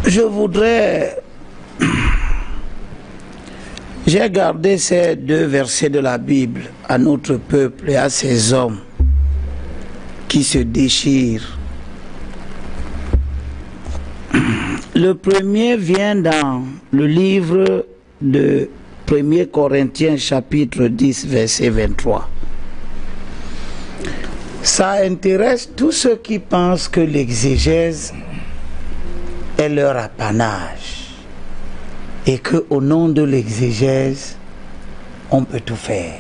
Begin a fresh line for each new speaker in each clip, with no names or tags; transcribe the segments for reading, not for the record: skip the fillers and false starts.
Je voudrais... J'ai gardé ces deux versets de la Bible à notre peuple et à ces hommes qui se déchirent. Le premier vient dans le livre de 1 Corinthiens chapitre 10 verset 23. Ça intéresse tous ceux qui pensent que l'exégèse est leur apanage et qu'au nom de l'exégèse, on peut tout faire.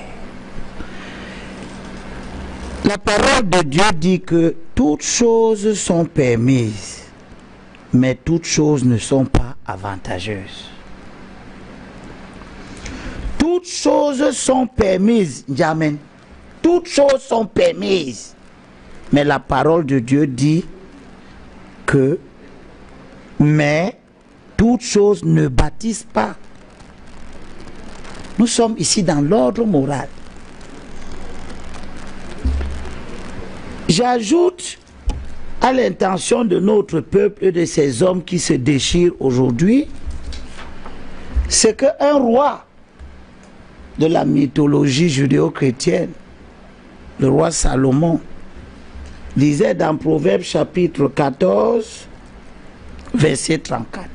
La parole de Dieu dit que toutes choses sont permises, mais toutes choses ne sont pas avantageuses. Toutes choses sont permises, Amen. Toutes choses sont permises, mais la parole de Dieu dit que mais toutes choses ne bâtissent pas. Nous sommes ici dans l'ordre moral. J'ajoute à l'intention de notre peuple et de ces hommes qui se déchirent aujourd'hui, c'est qu'un roi de la mythologie judéo-chrétienne, le roi Salomon, disait dans Proverbes chapitre 14, verset 34.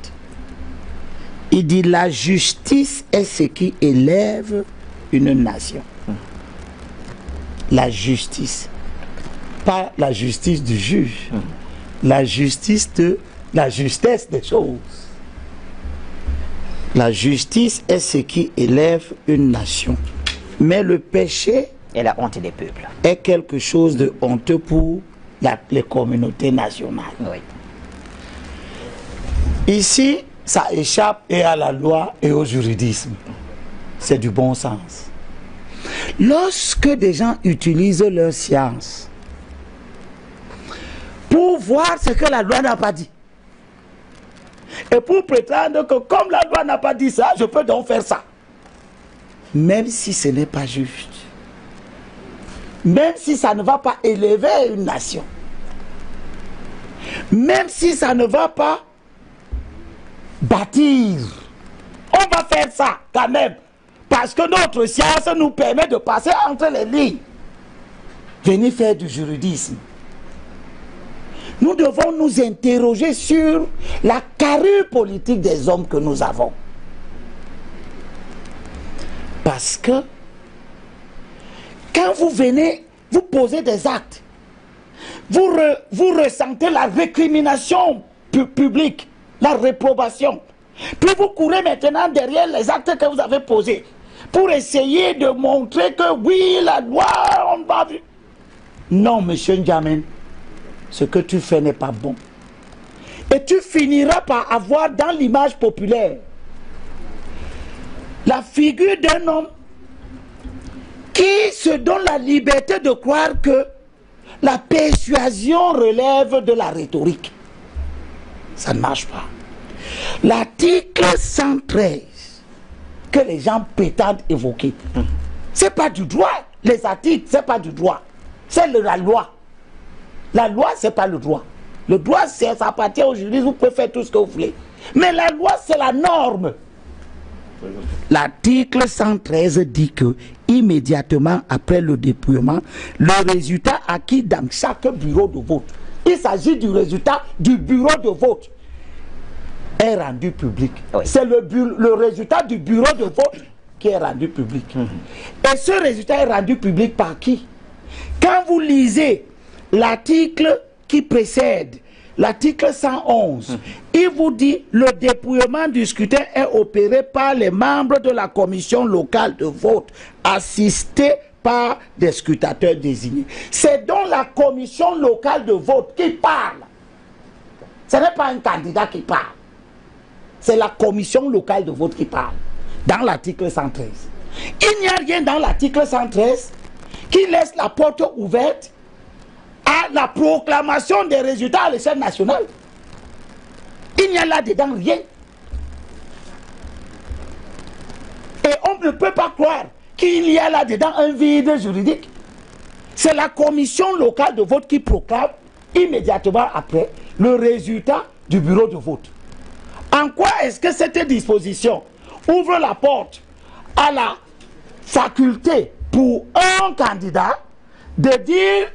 Il dit, la justice est ce qui élève une nation. La justice. Pas la justice du juge. La justice de la justesse des choses. La justice est ce qui élève une nation. Mais le péché
et la honte des peuples
est quelque chose de honteux pour les communautés nationales.
Oui.
Ici, ça échappe et à la loi et au juridisme. C'est du bon sens. Lorsque des gens utilisent leur science pour voir ce que la loi n'a pas dit, et pour prétendre que comme la loi n'a pas dit ça, je peux donc faire ça, même si ce n'est pas juste, même si ça ne va pas élever une nation, même si ça ne va pas bâtir, on va faire ça quand même, parce que notre science nous permet de passer entre les lignes. Venez faire du juridisme. Nous devons nous interroger sur la carrure politique des hommes que nous avons. Parce que quand vous venez, vous posez des actes, vous ressentez la récrimination publique, la réprobation. Puis vous courez maintenant derrière les actes que vous avez posés pour essayer de montrer que oui, la loi, on va... Non, monsieur N'Djamène, ce que tu fais n'est pas bon. Et tu finiras par avoir dans l'image populaire la figure d'un homme qui se donne la liberté de croire que la persuasion relève de la rhétorique. Ça ne marche pas. L'article 113 que les gens prétendent évoquer, c'est pas du droit. Les articles, c'est pas du droit. C'est la loi. La loi, c'est pas le droit. Le droit, ça appartient au juristes, vous pouvez faire tout ce que vous voulez. Mais la loi, c'est la norme. L'article 113 dit que immédiatement après le dépouillement, le résultat acquis dans chaque bureau de vote, il s'agit du résultat du bureau de vote, est rendu public. Oui. C'est le résultat du bureau de vote qui est rendu public. Et ce résultat est rendu public par qui? Quand vous lisez l'article qui précède, l'article 111, il vous dit le dépouillement du scrutin est opéré par les membres de la commission locale de vote, assistés par des scrutateurs désignés. C'est donc la commission locale de vote qui parle. Ce n'est pas un candidat qui parle. C'est la commission locale de vote qui parle, dans l'article 113. Il n'y a rien dans l'article 113 qui laisse la porte ouverte à la proclamation des résultats à l'échelle nationale. Il n'y a là-dedans rien. Et on ne peut pas croire qu'il y a là-dedans un vide juridique. C'est la commission locale de vote qui proclame immédiatement après le résultat du bureau de vote. En quoi est-ce que cette disposition ouvre la porte à la faculté pour un candidat de dire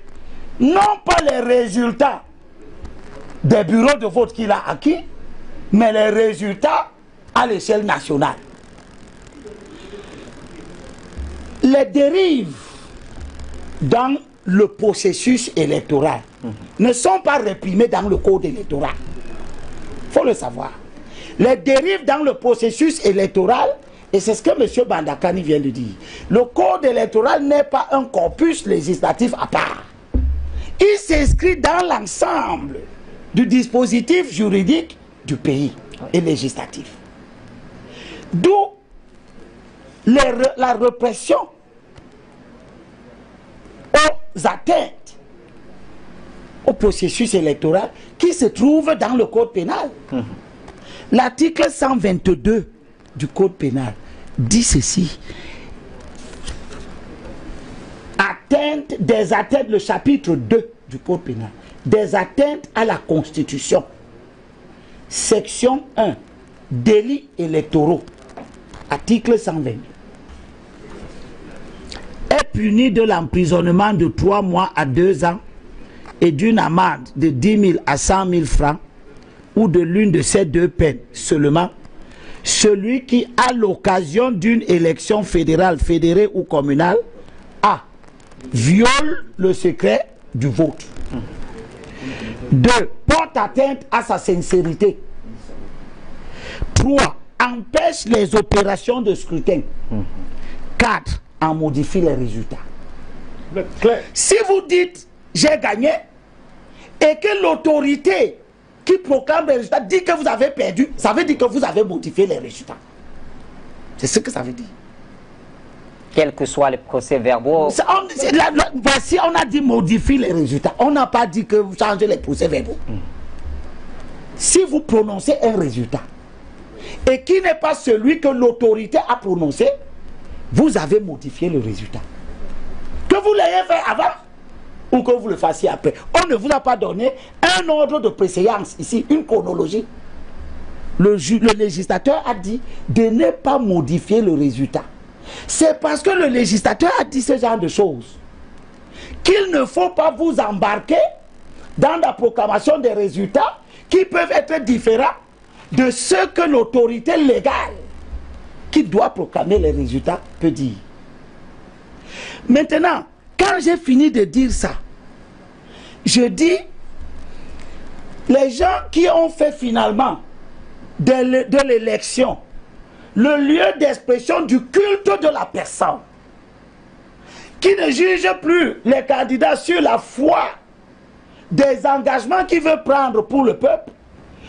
non pas les résultats des bureaux de vote qu'il a acquis, mais les résultats à l'échelle nationale? Les dérives dans le processus électoral ne sont pas réprimées dans le code électoral. Il faut le savoir. Les dérives dans le processus électoral, et c'est ce que M. Bandakani vient de dire, le code électoral n'est pas un corpus législatif à part. Il s'inscrit dans l'ensemble du dispositif juridique du pays et législatif. D'où la répression aux atteintes au processus électoral qui se trouve dans le code pénal. L'article 122 du code pénal dit ceci. Des atteintes, le chapitre 2 du code pénal, des atteintes à la Constitution. Section 1, délits électoraux. Article 122. Est puni de l'emprisonnement de 3 mois à 2 ans et d'une amende de 10 000 à 100 000 francs ou de l'une de ces deux peines seulement celui qui, à l'occasion d'une élection fédérale, fédérée ou communale, viole le secret du vote. 2. Porte atteinte à sa sincérité. 3. Empêche les opérations de scrutin. 4. En modifie les résultats. Si vous dites j'ai gagné et que l'autorité qui proclame les résultats dit que vous avez perdu, ça veut dire que vous avez modifié les résultats. C'est ce que ça veut dire.
Quels que soient les procès-verbaux.
Voici, on a dit modifier les résultats. On n'a pas dit que vous changez les procès-verbaux. Si vous prononcez un résultat et qui n'est pas celui que l'autorité a prononcé, vous avez modifié le résultat. Que vous l'ayez fait avant ou que vous le fassiez après. On ne vous a pas donné un ordre de préséance ici, une chronologie. Le législateur a dit de ne pas modifier le résultat. C'est parce que le législateur a dit ce genre de choses qu'il ne faut pas vous embarquer dans la proclamation des résultats qui peuvent être différents de ce que l'autorité légale qui doit proclamer les résultats peut dire. Maintenant, quand j'ai fini de dire ça, je dis les gens qui ont fait finalement de l'élection le lieu d'expression du culte de la personne, qui ne juge plus les candidats sur la foi des engagements qu'ils veulent prendre pour le peuple,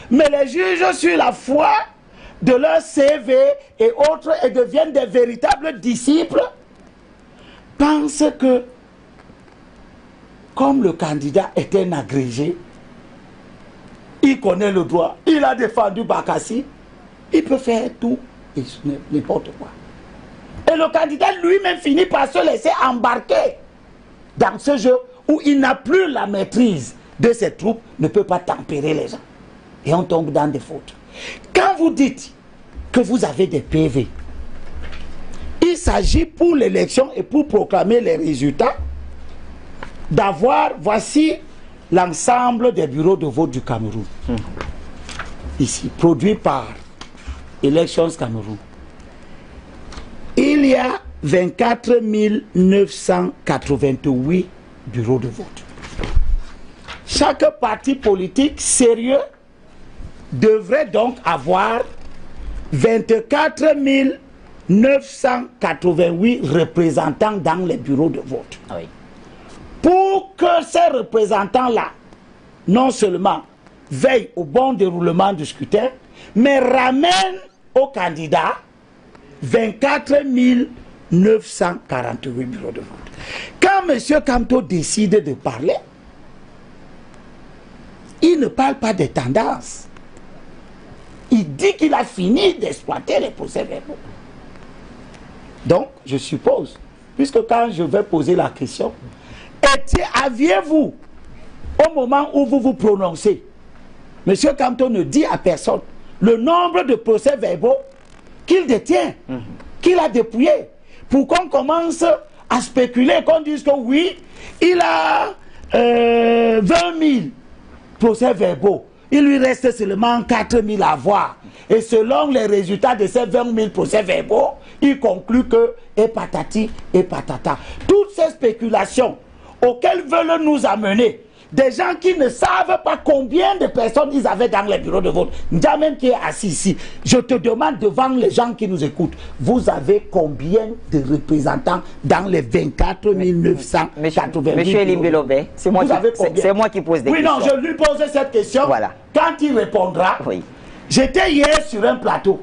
mais les juge sur la foi de leur CV et autres et deviennent des véritables disciples, pensent que comme le candidat est un agrégé, il connaît le droit, il a défendu Bakassi, il peut faire tout et n'importe quoi. Et le candidat lui-même finit par se laisser embarquer dans ce jeu où il n'a plus la maîtrise de ses troupes, ne peut pas tempérer les gens. Et on tombe dans des fautes. Quand vous dites que vous avez des PV, il s'agit pour l'élection et pour proclamer les résultats d'avoir, voici l'ensemble des bureaux de vote du Cameroun. Ici, produit par Elections Cameroun. Il y a 24 988 bureaux de vote. Chaque parti politique sérieux devrait donc avoir 24 988 représentants dans les bureaux de vote.
Oui.
Pour que ces représentants-là, non seulement veillent au bon déroulement du scrutin, mais ramènent aux candidats 24 948 bureaux de vote. Quand M. Kamto décide de parler, il ne parle pas des tendances. Il dit qu'il a fini d'exploiter les procès-verbaux. Donc, je suppose, puisque quand je vais poser la question, aviez-vous, au moment où vous vous prononcez, M. Kamto ne dit à personne, le nombre de procès-verbaux qu'il détient, qu'il a dépouillés, pour qu'on commence à spéculer, qu'on dise que oui, il a 20 000 procès-verbaux. Il lui reste seulement 4 000 à voir. Et selon les résultats de ces 20 000 procès-verbaux, il conclut que, et patati, et patata. Toutes ces spéculations auxquelles veulent nous amener des gens qui ne savent pas combien de personnes ils avaient dans les bureaux de vote. N'Djamène qui est assis ici, je te demande devant les gens qui nous écoutent, vous avez combien de représentants dans les 24 980
Monsieur Elimbelobé, c'est moi qui pose des questions.
Oui, non, je lui pose cette question.
Voilà.
Quand il répondra,
oui.
J'étais hier sur un plateau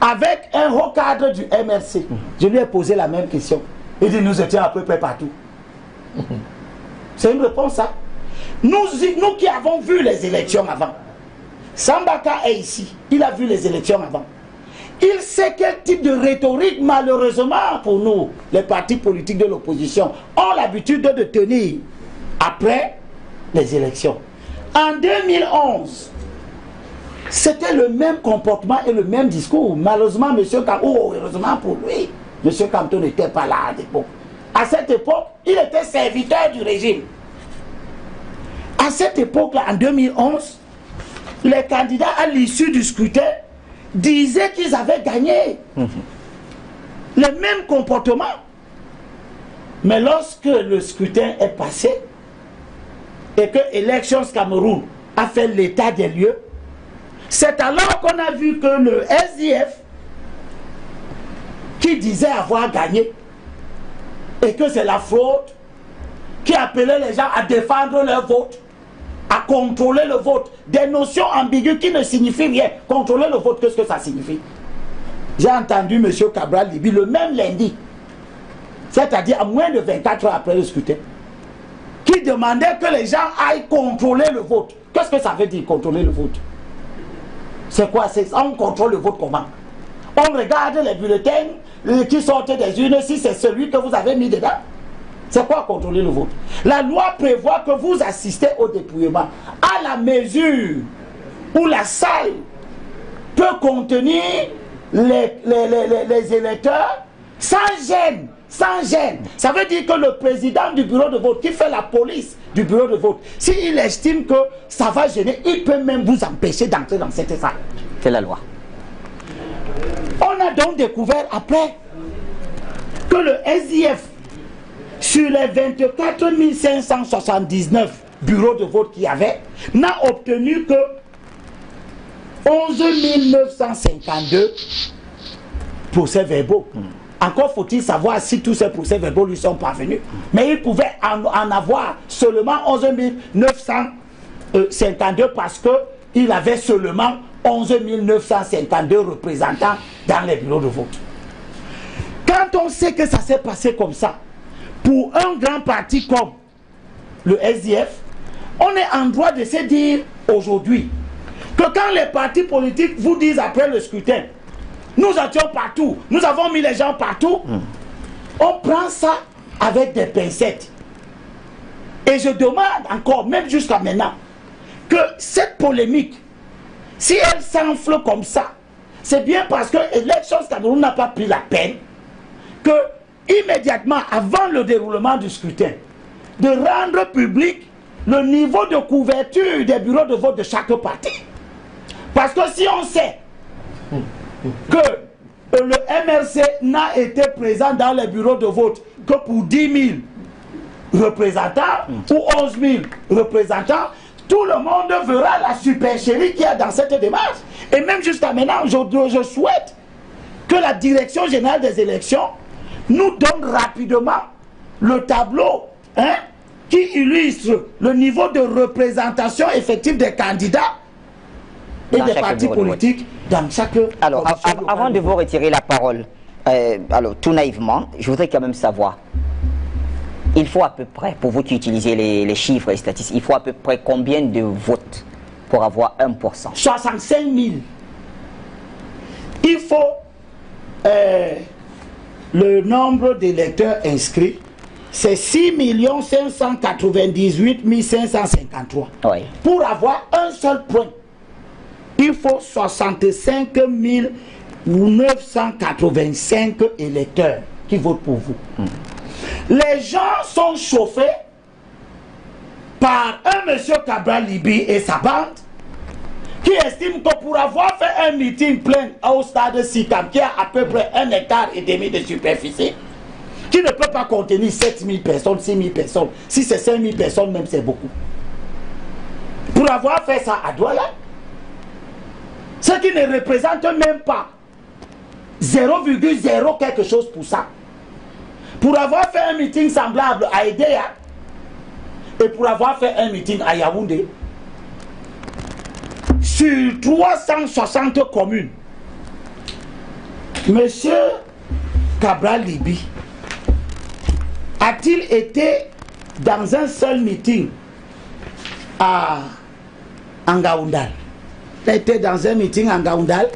avec un haut cadre du MRC. Je lui ai posé la même question. Il dit, nous étions à peu près partout. C'est une réponse, ça. Nous qui avons vu les élections avant, Sambaka est ici, il a vu les élections avant. Il sait quel type de rhétorique, malheureusement pour nous, les partis politiques de l'opposition, ont l'habitude de tenir après les élections. En 2011, c'était le même comportement et le même discours. Malheureusement, M. Kamto, heureusement pour lui, M. Kamto n'était pas là à l'époque. À cette époque, il était serviteur du régime. À cette époque-là, en 2011, les candidats à l'issue du scrutin disaient qu'ils avaient gagné. Le même comportement. Mais lorsque le scrutin est passé et que Elections Cameroun a fait l'état des lieux, c'est alors qu'on a vu que le SDF, qui disait avoir gagné, et que c'est la fraude, qui appelait les gens à défendre leur vote, à contrôler le vote, des notions ambiguës qui ne signifient rien. Contrôler le vote, qu'est-ce que ça signifie? J'ai entendu M. Cabral Libi le même lundi, c'est-à-dire à moins de 24 heures après le scrutin, qui demandait que les gens aillent contrôler le vote. Qu'est-ce que ça veut dire, contrôler le vote? C'est quoi? On contrôle le vote comment? On regarde les bulletins qui sortent des urnes, si c'est celui que vous avez mis dedans. C'est quoi contrôler le vote? La loi prévoit que vous assistez au dépouillement à la mesure où la salle peut contenir les électeurs sans gêne. Sans gêne. Ça veut dire que le président du bureau de vote, qui fait la police du bureau de vote, s'il estime que ça va gêner, il peut même vous empêcher d'entrer dans cette salle.
C'est la loi.
On a donc découvert après que le SDF, sur les 24 579 bureaux de vote qu'il y avait, n'a obtenu que 11 952 procès-verbaux. Encore faut-il savoir si tous ces procès-verbaux lui sont parvenus. Mais il pouvait en avoir seulement 11 952 parce qu'il avait seulement 11 952 représentants dans les bureaux de vote. Quand on sait que ça s'est passé comme ça, pour un grand parti comme le SDF, on est en droit de se dire aujourd'hui que quand les partis politiques vous disent après le scrutin, nous étions partout, nous avons mis les gens partout, on prend ça avec des pincettes. Et je demande encore, même jusqu'à maintenant, que cette polémique, si elle s'enfle comme ça, c'est bien parce que Elections Cameroun n'a pas pris la peine que immédiatement avant le déroulement du scrutin, de rendre public le niveau de couverture des bureaux de vote de chaque parti. Parce que si on sait que le MRC n'a été présent dans les bureaux de vote que pour 10 000 représentants ou 11 000 représentants, tout le monde verra la supercherie qu'il y a dans cette démarche. Et même jusqu'à maintenant, je souhaite que la Direction générale des élections nous donne rapidement le tableau qui illustre le niveau de représentation effective des candidats et des partis politiques dans chaque...
Alors, avant de vous retirer la parole, alors tout naïvement, je voudrais quand même savoir, il faut à peu près, pour vous qui utilisez les chiffres et les statistiques, il faut à peu près combien de votes pour avoir 1%?
65 000. Il faut le nombre d'électeurs inscrits, c'est 6 598 553.
Oui.
Pour avoir un seul point. il faut 65 985 électeurs qui votent pour vous. Les gens sont chauffés par un monsieur Cabral Libby et sa bande qui estime que pour avoir fait un meeting plein au stade Sikam, qui a à peu près 1,5 hectare de superficie, qui ne peut pas contenir 7000 personnes, 6000 personnes. Si c'est 5000 personnes, même c'est beaucoup. Pour avoir fait ça à Douala, ce qui ne représente même pas 0,0 quelque chose pour ça. Pour avoir fait un meeting semblable à Edea et pour avoir fait un meeting à Yaoundé, sur 360 communes, monsieur Cabral Libby a-t-il été dans un seul meeting à Ngaoundal? Il a été dans un meeting à Ngaoundal.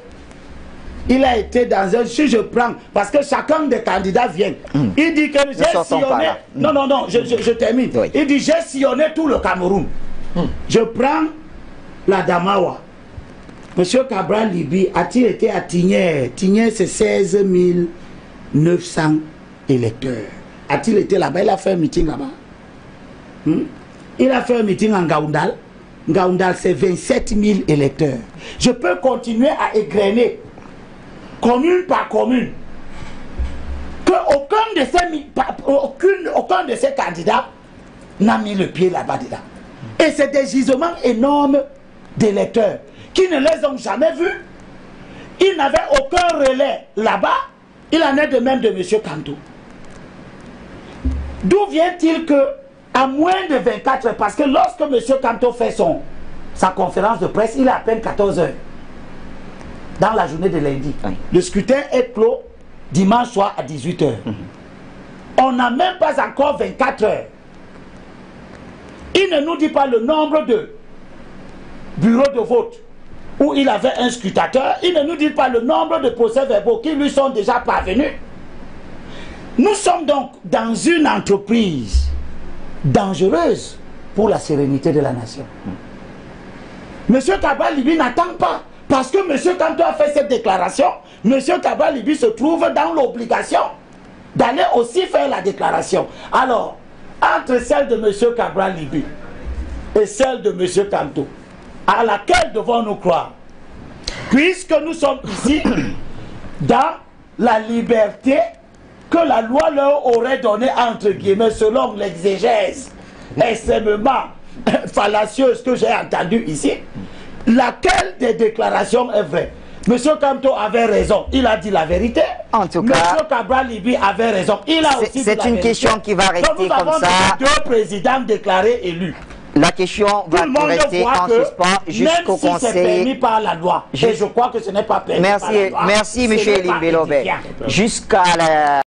Il a été dans un... Si je prends... Parce que chacun des candidats vient. Il dit que j'ai sillonné... Non, je termine. Oui. Il dit j'ai sillonné tout le Cameroun. Je prends la Damawa. Monsieur Cabral Libby a-t-il été à Tigné? Tigné, c'est 16 900 électeurs. A-t-il été là-bas? Il a fait un meeting là-bas. Il a fait un meeting en Ngaoundal. Ngaoundal, c'est 27 000 électeurs. Je peux continuer à égrener commune par commune que aucun de ces candidats n'a mis le pied là-bas dedans. Et c'est des gisements énormes d'électeurs qui ne les ont jamais vus. Ils n'avaient aucun relais là-bas. Il en est de même de M. Kanto. D'où vient-il que, à moins de 24 heures, parce que lorsque M. Kanto fait sa conférence de presse, il est à peine 14 heures. Dans la journée de lundi. Oui. Le scrutin est clos dimanche soir à 18 heures. On n'a même pas encore 24 heures. Il ne nous dit pas le nombre de bureaux de vote où il avait un scrutateur. Il ne nous dit pas le nombre de procès-verbaux qui lui sont déjà parvenus. Nous sommes donc dans une entreprise dangereuse pour la sérénité de la nation. Monsieur Cabral Libby n'attend pas. Parce que M. Kanto a fait cette déclaration, M. Cabral Libby se trouve dans l'obligation d'aller aussi faire la déclaration. Alors, entre celle de M. Cabral Libby et celle de M. Kanto, à laquelle devons-nous croire? Puisque nous sommes ici dans la liberté que la loi leur aurait donnée, entre guillemets, selon l'exégèse extrêmement fallacieuse que j'ai entendue ici, laquelle des déclarations est vraie? Monsieur Kanto avait raison, il a dit la vérité.
En tout cas,
Monsieur Cabral Libby avait raison, il a aussi dit la vérité.
C'est une question qui va rester comme ça.
Deux présidents déclarés élus.
La question va rester en suspens jusqu'au Conseil. Même si c'est permis par la loi. Et je crois que ce n'est pas permis par la loi. Merci, M. Elimbe Lobé. Jusqu'à la...